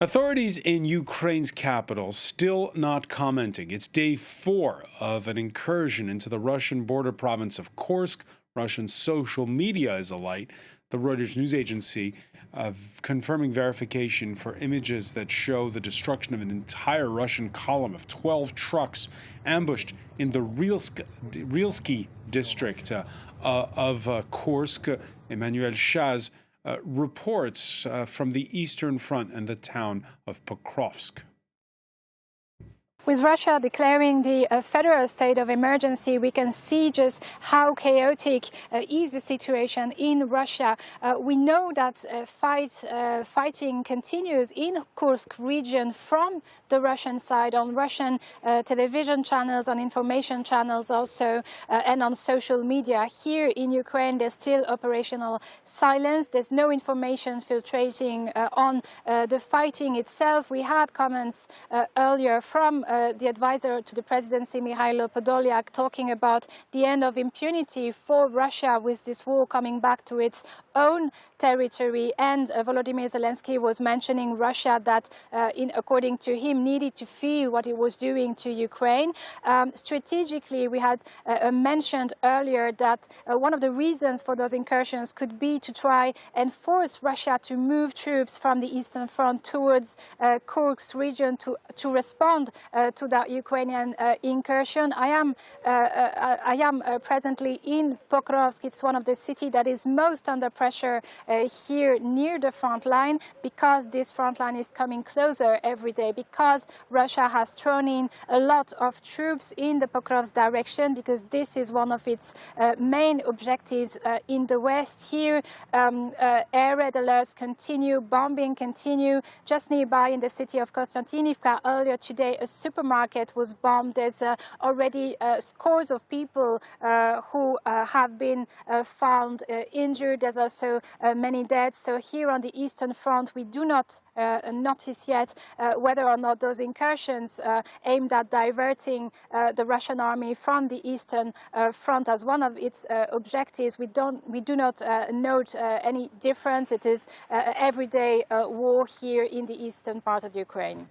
Authorities in Ukraine's capital still not commenting. It's day 4 of an incursion into the Russian border province of Kursk. Russian social media is alight. The Reuters news agency confirming verification for images that show the destruction of an entire Russian column of 12 trucks ambushed in the Rylsky district of Kursk. Emmanuelle Chaze reports from the Eastern Front and the town of Pokrovsk. With Russia declaring the federal state of emergency, we can see just how chaotic is the situation in Russia. We know that fighting continues in Kursk region from the Russian side, on Russian television channels, on information channels also, and on social media. Here in Ukraine, there's still operational silence. There's no information filtrating on the fighting itself. We had comments earlier from the advisor to the presidency, Mikhailo Podolyak, talking about the end of impunity for Russia with this war coming back to its own territory. And Volodymyr Zelensky was mentioning Russia that, according to him, needed to feel what it was doing to Ukraine. Strategically, we had mentioned earlier that one of the reasons for those incursions could be to try and force Russia to move troops from the Eastern Front towards Kursk region to respond to that Ukrainian incursion. I am presently in Pokrovsk. It's one of the cities that is most under pressure here near the front line, because this front line is coming closer every day, because Russia has thrown in a lot of troops in the Pokrovsk direction, because this is one of its main objectives in the west. Here, air raid alerts continue, bombing continue. Just nearby in the city of Konstantinivka earlier today, a supermarket was bombed. There's already scores of people who have been found injured. There's also many dead. So here on the Eastern Front, we do not notice yet whether or not those incursions aimed at diverting the Russian army from the Eastern Front as one of its objectives. We do not note any difference. It is everyday war here in the eastern part of Ukraine.